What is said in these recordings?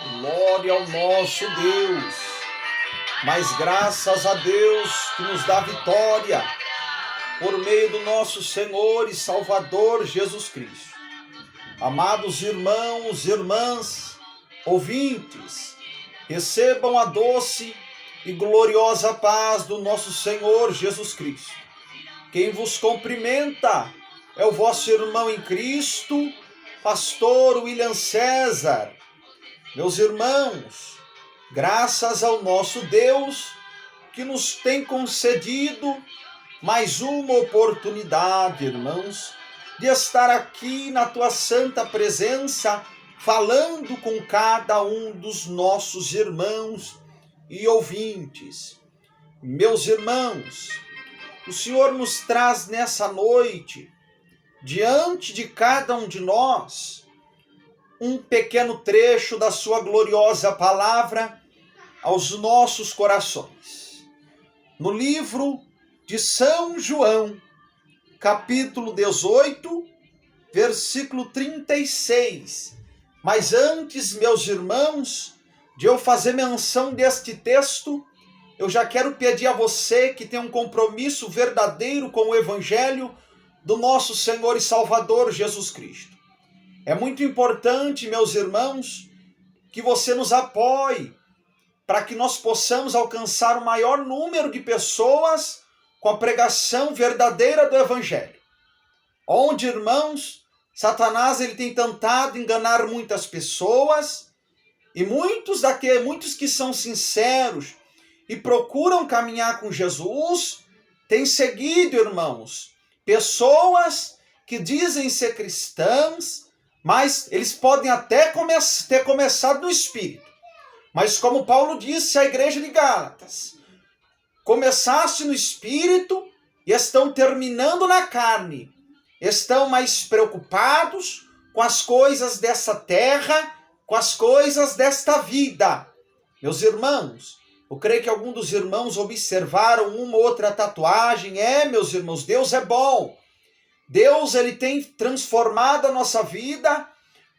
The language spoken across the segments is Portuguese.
Glória ao nosso Deus. Mas graças a Deus que nos dá vitória por meio do nosso Senhor e Salvador Jesus Cristo. Amados irmãos e irmãs, ouvintes, recebam a doce e gloriosa paz do nosso Senhor Jesus Cristo. Quem vos cumprimenta é o vosso irmão em Cristo, pastor William César. Meus irmãos, graças ao nosso Deus que nos tem concedido mais uma oportunidade, irmãos, de estar aqui na tua santa presença, falando com cada um dos nossos irmãos e ouvintes. Meus irmãos, o Senhor nos traz nessa noite, diante de cada um de nós, um pequeno trecho da sua gloriosa palavra aos nossos corações. No livro de São João, capítulo 18, versículo 36. Mas antes, meus irmãos, de eu fazer menção deste texto, eu já quero pedir a você que tem um compromisso verdadeiro com o Evangelho do nosso Senhor e Salvador Jesus Cristo. É muito importante, meus irmãos, que você nos apoie para que nós possamos alcançar o maior número de pessoas com a pregação verdadeira do Evangelho. Onde, irmãos, Satanás ele tem tentado enganar muitas pessoas e muitos que são sinceros e procuram caminhar com Jesus têm seguido, irmãos, pessoas que dizem ser cristãs, mas eles podem até ter começado no Espírito. Mas como Paulo disse à igreja de Gálatas, começaste no Espírito e estão terminando na carne. Estão mais preocupados com as coisas dessa terra, com as coisas desta vida. Meus irmãos, eu creio que alguns dos irmãos observaram uma ou outra tatuagem. Meus irmãos, Deus é bom. Deus ele tem transformado a nossa vida,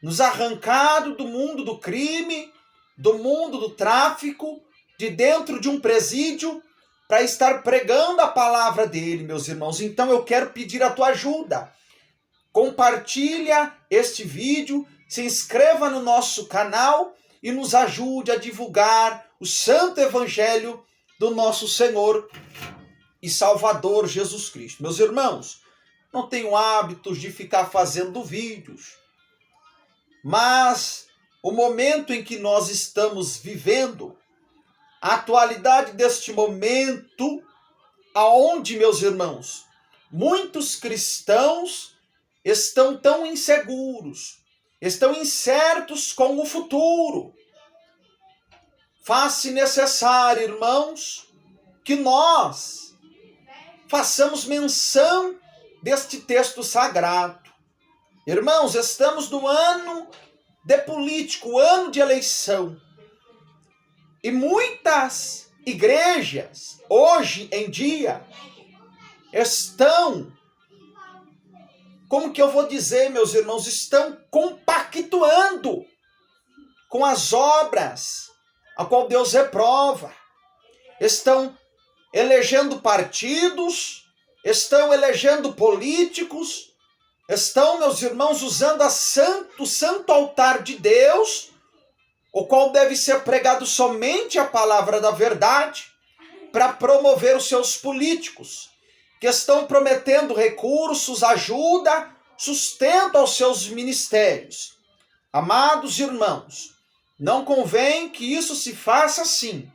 nos arrancado do mundo do crime, do mundo do tráfico, de dentro de um presídio, para estar pregando a palavra dele, meus irmãos. Então eu quero pedir a tua ajuda. Compartilha este vídeo, se inscreva no nosso canal e nos ajude a divulgar o santo evangelho do nosso Senhor e Salvador Jesus Cristo. Meus irmãos, não tenho hábitos de ficar fazendo vídeos, mas o momento em que nós estamos vivendo, a atualidade deste momento, aonde, meus irmãos, muitos cristãos estão tão inseguros, estão incertos com o futuro. Faz-se necessário, irmãos, que nós façamos menção deste texto sagrado. Irmãos, estamos no ano de político, ano de eleição. E muitas igrejas, hoje em dia, estão, como que eu vou dizer, meus irmãos, estão compactuando com as obras a qual Deus reprova. Estão elegendo partidos, estão elegendo políticos, estão, meus irmãos, usando o santo altar de Deus, o qual deve ser pregado somente a palavra da verdade, para promover os seus políticos, que estão prometendo recursos, ajuda, sustento aos seus ministérios. Amados irmãos, não convém que isso se faça assim.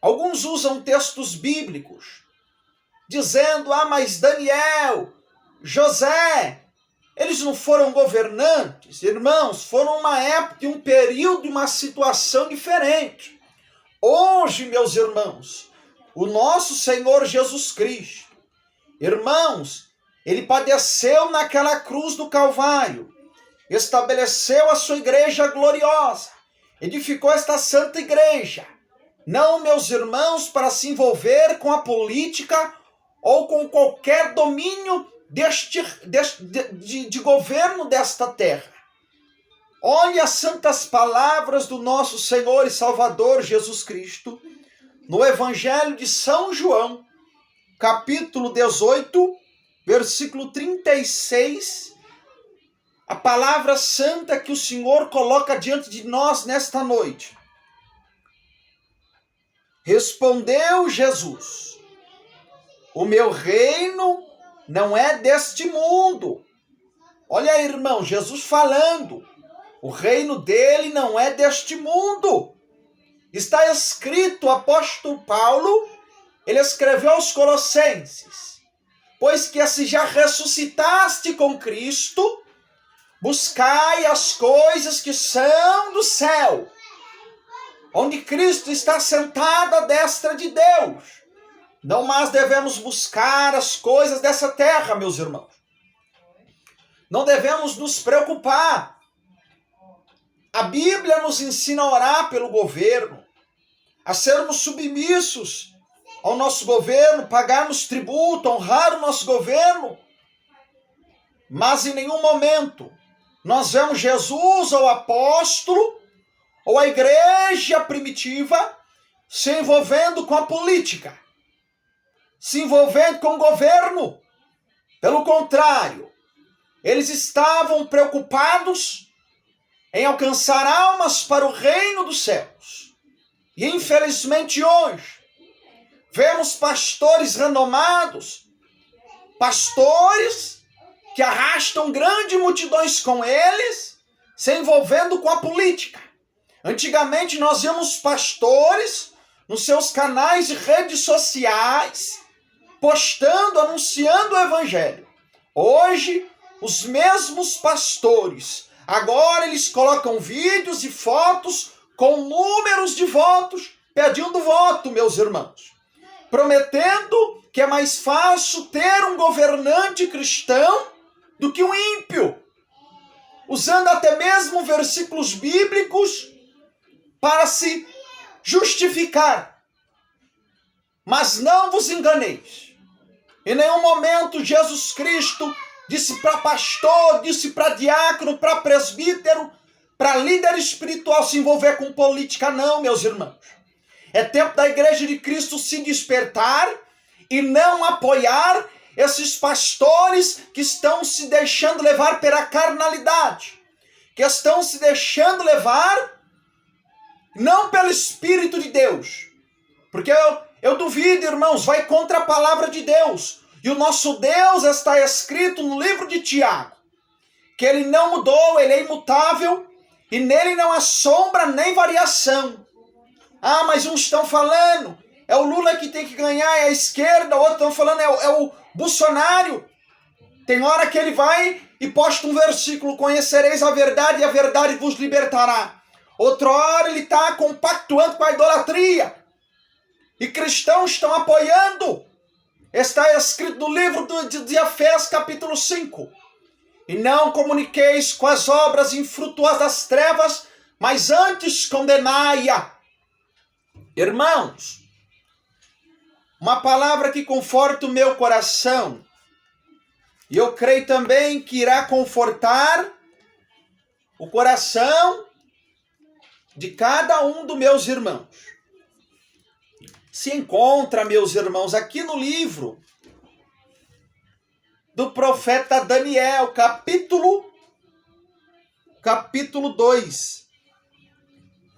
Alguns usam textos bíblicos, dizendo, mas Daniel, José, eles não foram governantes, irmãos, foram uma época, um período, uma situação diferente. Hoje, meus irmãos, o nosso Senhor Jesus Cristo, irmãos, ele padeceu naquela cruz do Calvário, estabeleceu a sua igreja gloriosa, edificou esta santa igreja. Não, meus irmãos, para se envolver com a política ou com qualquer domínio de governo desta terra. Olha as santas palavras do nosso Senhor e Salvador Jesus Cristo, no Evangelho de São João, capítulo 18, versículo 36, a palavra santa que o Senhor coloca diante de nós nesta noite. Respondeu Jesus: o meu reino não é deste mundo. Olha aí, irmão, Jesus falando. O reino dele não é deste mundo. Está escrito, o apóstolo Paulo, ele escreveu aos Colossenses: pois que se já ressuscitaste com Cristo, buscai as coisas que são do céu, onde Cristo está sentado à destra de Deus. Não mais devemos buscar as coisas dessa terra, meus irmãos. Não devemos nos preocupar. A Bíblia nos ensina a orar pelo governo, a sermos submissos ao nosso governo, pagarmos tributo, honrar o nosso governo. Mas em nenhum momento nós vemos Jesus ou apóstolo ou a igreja primitiva se envolvendo com a política, se envolvendo com o governo. Pelo contrário, eles estavam preocupados em alcançar almas para o reino dos céus. E infelizmente hoje, vemos pastores renomados, pastores que arrastam grandes multidões com eles, se envolvendo com a política. Antigamente nós víamos pastores nos seus canais de redes sociais, postando, anunciando o evangelho. Hoje, os mesmos pastores, agora eles colocam vídeos e fotos com números de votos, pedindo voto, meus irmãos. Prometendo que é mais fácil ter um governante cristão do que um ímpio. Usando até mesmo versículos bíblicos para se justificar. Mas não vos enganeis. Em nenhum momento Jesus Cristo disse para pastor, disse para diácono, para presbítero, para líder espiritual se envolver com política. Não, meus irmãos. É tempo da igreja de Cristo se despertar e não apoiar esses pastores que estão se deixando levar pela carnalidade, que estão se deixando levar não pelo Espírito de Deus. Porque eu duvido, irmãos, vai contra a palavra de Deus. E o nosso Deus está escrito no livro de Tiago, que ele não mudou, ele é imutável, e nele não há sombra nem variação. Ah, mas uns estão falando, é o Lula que tem que ganhar, é a esquerda, outros estão falando, é o Bolsonaro. Tem hora que ele vai e posta um versículo: conhecereis a verdade e a verdade vos libertará. Outra hora ele está compactuando com a idolatria. E cristãos estão apoiando. Está escrito no livro de Efésios, capítulo 5. E não comuniqueis com as obras infrutuosas das trevas, mas antes condenai-a. Irmãos, uma palavra que conforta o meu coração, e eu creio também que irá confortar o coração de cada um dos meus irmãos. Se encontra, meus irmãos, aqui no livro do profeta Daniel, capítulo 2.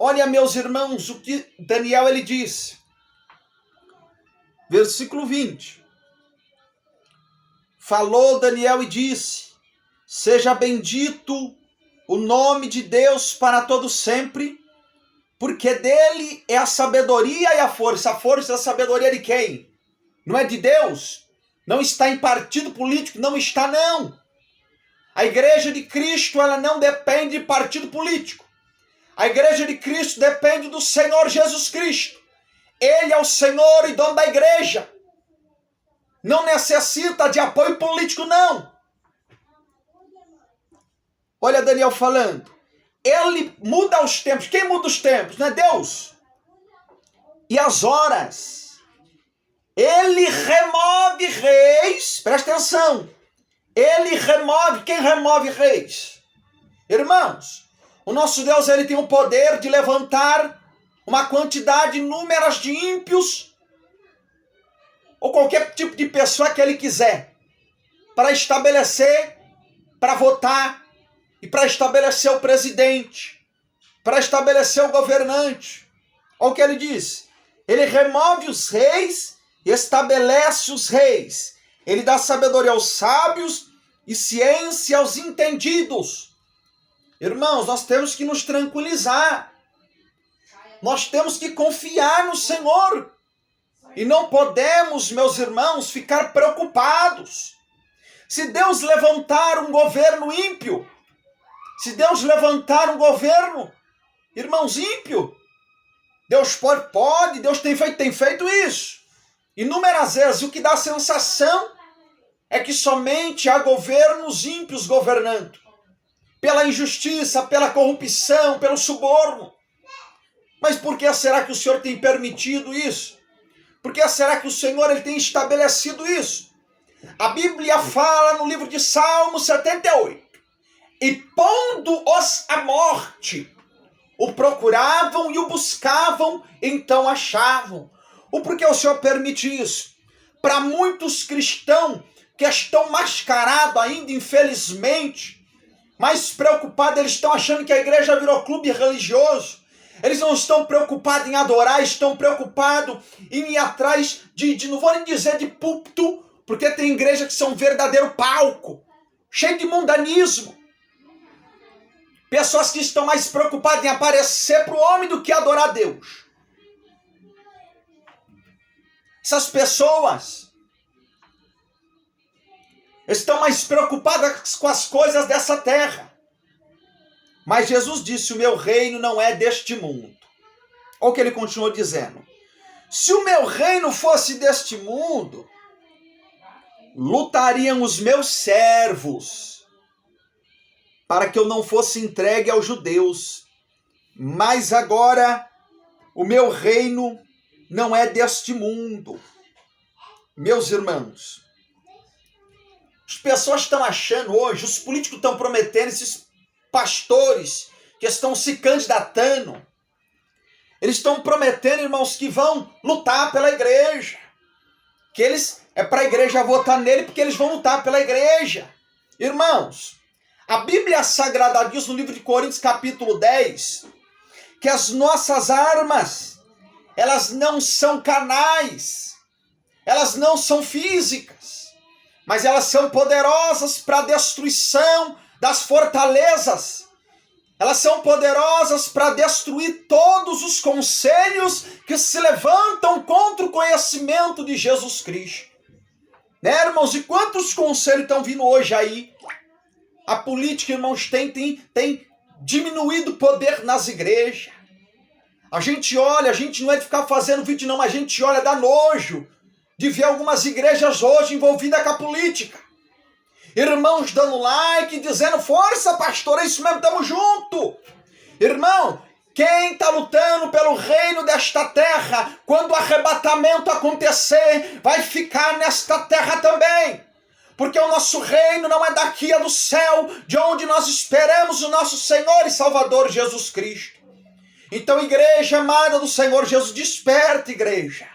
Olha, meus irmãos, o que Daniel ele diz. Versículo 20. Falou Daniel e disse: seja bendito o nome de Deus para todo sempre, porque dele é a sabedoria e a força. A força e a sabedoria de quem? Não é de Deus? Não está em partido político? Não está, não. A igreja de Cristo, ela não depende de partido político. A igreja de Cristo depende do Senhor Jesus Cristo. Ele é o Senhor e dono da igreja. Não necessita de apoio político, não. Olha Daniel falando. Ele muda os tempos. Quem muda os tempos? Não é Deus? E as horas. Ele remove reis. Presta atenção. Ele remove. Quem remove reis? Irmãos, O nosso Deus, ele tem o poder de levantar uma quantidade inúmera de ímpios ou qualquer tipo de pessoa que ele quiser para estabelecer, para votar e para estabelecer o presidente, para estabelecer o governante. Olha o que ele diz. Ele remove os reis e estabelece os reis. Ele dá sabedoria aos sábios e ciência aos entendidos. Irmãos, nós temos que nos tranquilizar. Nós temos que confiar no Senhor. E não podemos, meus irmãos, ficar preocupados. Se Deus levantar um governo ímpio, se Deus levantar um governo, irmãos, ímpio, Deus pode, Deus tem feito isso. Inúmeras vezes, o que dá a sensação é que somente há governos ímpios governando. Pela injustiça, pela corrupção, pelo suborno. Mas por que será que o Senhor tem permitido isso? Por que será que o Senhor ele tem estabelecido isso? A Bíblia fala no livro de Salmos 78. E pondo-os à morte, o procuravam e o buscavam, então achavam. O porquê o Senhor permite isso? Para muitos cristãos que estão mascarados ainda, infelizmente, mais preocupados, eles estão achando que a igreja virou clube religioso. Eles não estão preocupados em adorar, estão preocupados em ir atrás não vou nem dizer de púlpito, porque tem igrejas que são um verdadeiro palco, cheio de mundanismo. Pessoas que estão mais preocupadas em aparecer para o homem do que adorar a Deus. Essas pessoas estão mais preocupadas com as coisas dessa terra. Mas Jesus disse, o meu reino não é deste mundo. Olha o que ele continuou dizendo. Se o meu reino fosse deste mundo, lutariam os meus servos para que eu não fosse entregue aos judeus. Mas agora o meu reino não é deste mundo. Meus irmãos, as pessoas estão achando hoje, os políticos estão prometendo, esses pastores que estão se candidatando, eles estão prometendo, irmãos, que vão lutar pela igreja, que é para a igreja votar nele porque eles vão lutar pela igreja. Irmãos, a Bíblia Sagrada diz no livro de Coríntios capítulo 10, que as nossas armas, elas não são carnais, elas não são físicas, mas elas são poderosas para a destruição das fortalezas. Elas são poderosas para destruir todos os conselhos que se levantam contra o conhecimento de Jesus Cristo. Né, irmãos? E quantos conselhos estão vindo hoje aí? A política, irmãos, tem diminuído o poder nas igrejas. A gente olha, a gente não é de ficar fazendo vídeo não, mas a gente olha, dá nojo de ver algumas igrejas hoje envolvidas com a política. Irmãos dando like, dizendo, força pastor, é isso mesmo, estamos juntos. Irmão, quem está lutando pelo reino desta terra, quando o arrebatamento acontecer, vai ficar nesta terra também. Porque o nosso reino não é daqui, é do céu, de onde nós esperamos o nosso Senhor e Salvador Jesus Cristo. Então, igreja amada do Senhor Jesus, desperta, igreja.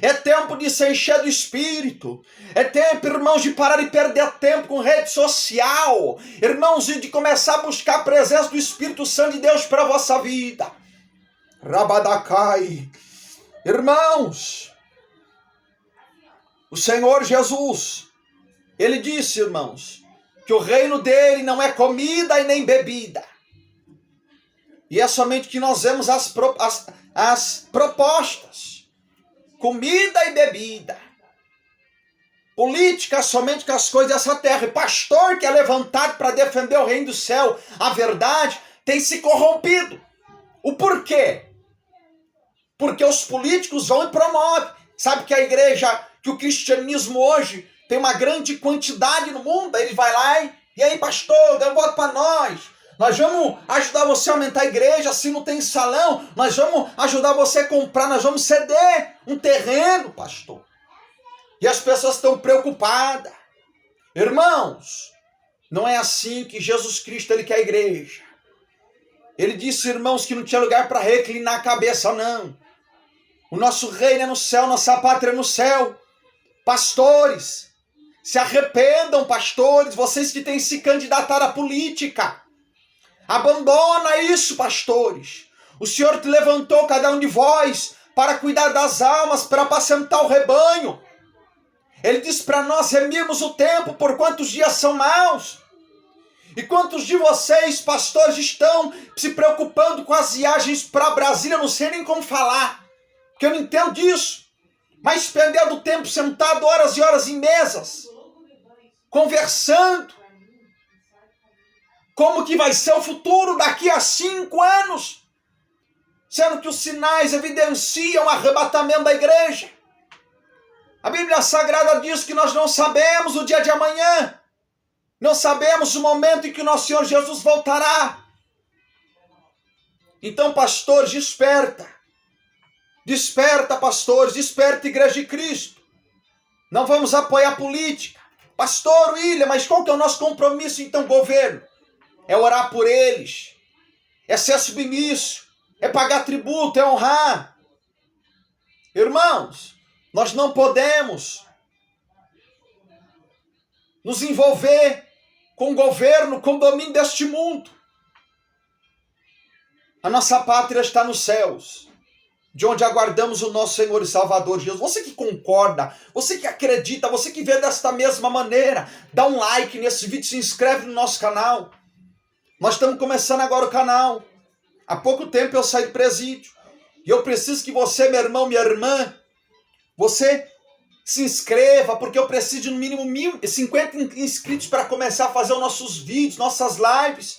É tempo de se encher do Espírito. É tempo, irmãos, de parar de perder tempo com rede social. Irmãos, e de começar a buscar a presença do Espírito Santo de Deus para a vossa vida. Rabadacai. Irmãos, o Senhor Jesus, ele disse, irmãos, que o reino dele não é comida e nem bebida. E é somente que nós vemos as propostas. Comida e bebida. Política somente com as coisas dessa terra. E pastor que é levantado para defender o reino do céu, a verdade, tem se corrompido. O porquê? Porque os políticos vão e promovem. Sabe que a igreja, que o cristianismo hoje tem uma grande quantidade no mundo. Aí ele vai lá e aí pastor, dá um voto para nós. Nós vamos ajudar você a aumentar a igreja, se não tem salão, nós vamos ajudar você a comprar, nós vamos ceder um terreno, pastor. E as pessoas estão preocupadas. Irmãos, não é assim que Jesus Cristo ele quer a igreja. Ele disse, irmãos, que não tinha lugar para reclinar a cabeça, não. O nosso reino é no céu, nossa pátria é no céu. Pastores, se arrependam, pastores, vocês que têm se candidatado à política. Abandona isso, pastores. O Senhor te levantou, cada um de vós, para cuidar das almas, para apacentar o rebanho. Ele diz para nós remirmos o tempo, por quantos dias são maus. E quantos de vocês, pastores, estão se preocupando com as viagens para Brasília? Eu não sei nem como falar, porque eu não entendo disso. Mas perdendo tempo sentado horas e horas em mesas, conversando. Como que vai ser o futuro daqui a 5 anos? Sendo que os sinais evidenciam o arrebatamento da igreja. A Bíblia Sagrada diz que nós não sabemos o dia de amanhã. Não sabemos o momento em que o nosso Senhor Jesus voltará. Então, pastores, desperta. Desperta, pastores, desperta, Igreja de Cristo. Não vamos apoiar política. Pastor William, mas qual que é o nosso compromisso, então, governo? É orar por eles. É ser submisso. É pagar tributo, é honrar. Irmãos, nós não podemos nos envolver com o governo, com o domínio deste mundo. A nossa pátria está nos céus, de onde aguardamos o nosso Senhor e Salvador Jesus. Você que concorda, você que acredita, você que vê desta mesma maneira, dá um like nesse vídeo, se inscreve no nosso canal. Nós estamos começando agora o canal. Há pouco tempo eu saí do presídio. E eu preciso que você, meu irmão, minha irmã, você se inscreva, porque eu preciso de no mínimo 1050 inscritos para começar a fazer os nossos vídeos, nossas lives.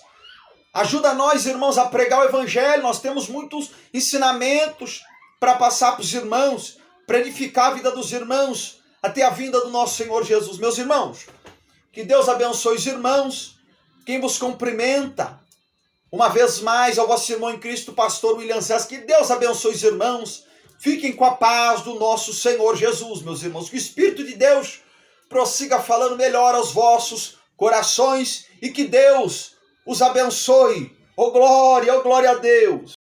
Ajuda nós, irmãos, a pregar o evangelho. Nós temos muitos ensinamentos para passar para os irmãos, para edificar a vida dos irmãos, até a vinda do nosso Senhor Jesus. Meus irmãos, que Deus abençoe os irmãos. Quem vos cumprimenta, uma vez mais, ao vosso irmão em Cristo, pastor William César. Que Deus abençoe os irmãos. Fiquem com a paz do nosso Senhor Jesus, meus irmãos. Que o Espírito de Deus prossiga falando melhor aos vossos corações e que Deus os abençoe. Oh glória a Deus.